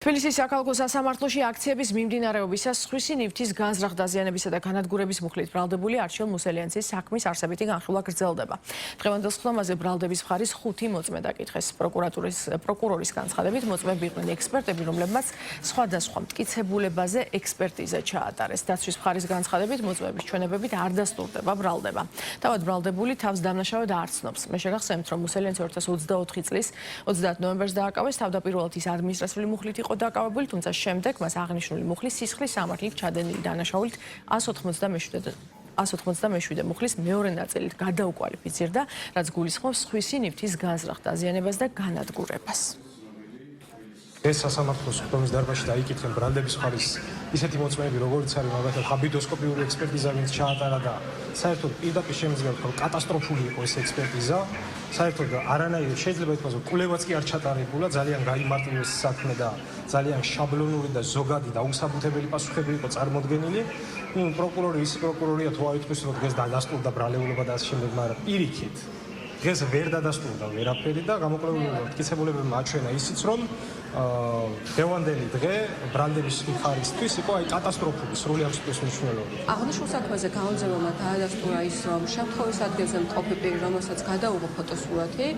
თბილისის საქალაქო სასამართლოში აქციების მიმდინარეობისას სხვისი ნივთის განზრახ დაზიანებისა და განადგურების მუხლით ბრალდებული არჩილ მუსელიანცის საქმის არსებითი განხილვა გრძელდება. დღევანდელ სხდომაზე ბრალდების მხარის 5 მოწმე დაკითხეს. პროკურორის განცხადებით მოწმეები იყვნენ ექსპერტები, რომლებმაც სხვადასხვა მტკიცებულებაზე ექსპერტიზა ჩაატარეს. დაცვის მხარის განცხადებით მოწმეების ჩვენებებით არ დასტურდება ბრალდება. თავად ბრალდებული თავს დამნაშავედ არ ცნობს. მე შეგახსენებთ, რომ მუსელიანცი 2024 წლის 30 ნოემბერს დააკავეს, თავდაპირველად ის ადმინისტრაციული მუხლით იყო დაკავებული, თუმცა შემდეგ მას აღნიშნული მუხლის სისხლის სამართლით ჩადენილი დანაშაულით 187 მუხლის მეორე ნაწილით გადაუკვალიფიცირდა, რაც გულისხმობს სხვისი ნივთის განზრახ დაზიანებას და განადგურებას. ეს სასამართლოს სხდომის დარბაზში დაიკითხენ ბრალდების მხარის ისეთი მოწმეები, როგორც არის მაგალითად ხაბიდოსკოპიური ექსპერტიზა, ვინც ჩაატარა და საერთოდ პირდაპირ შემიძლია ვთქვა, კატასტროფული იყო ეს ექსპერტიზა. საერთოდ არანაირი შეიძლება ითქვას, რომ კვლევაც კი არ ჩატარებულა, ძალიან გაიმარტივეს საქმე და ძალიან შაბლონური და ზოგადი და უსაბუთებელი პასუხები იყო წარმოდგენილი. პროკურორი ის პროკურორია თუ არ ითქვის, რომ დღეს დადასტურდა ბრალეულობა და ასე შემდეგ, მაგრამ პირიქით დღეს ვერ დადასტურდა ვერაფერი და გამოკვლეულებმა მტკიცებულებებმა აჩვენა ისიც, რომ დღევანდელი დღე ბრალდების მხარისთვის იყო კატასტროფული სრული ამ სიტყვის მნიშვნელობით. აღნიშნულ საქმეზე გამოძიებელმა დაადასტურა ის, რომ შემთხვევის ადგილზე მყოფი პირი, რომელსაც გადაუღო ფოტოსურათი,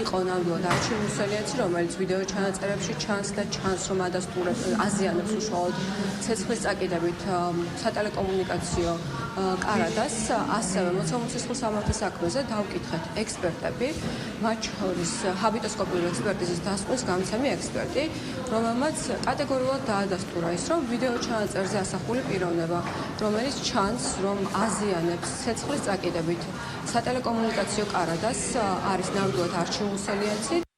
იყო ნამდვილად არჩილ მუსელიანცი, რომელიც ვიდეო ჩანაწერებში ჩანს და ჩანს, რომ ადასტურებს აზიანებს უშუალოდ ცეცხლის წაკიდებით სატელეკომუნიკაციო კარადას. ასევე მოცემულ სისხლის სამართლის საქმეზე დავკითხეთ ექსპერტები, მათ შორის ჰაბიტოსკოპიური ექსპერტიზის დასკვნის გამცემი ექსპერტი, რომელმაც კატეგორიულად დაადასტურა ის, რომ ვიდეო ჩანაწერზე ასახული პიროვნება, რომელიც ჩანს, რომ აზიანებს ცეცხლის წაკიდებით სატელეკომუნიკაციო კარადას, არის ნამდვილად არჩილ მუსელიანცი.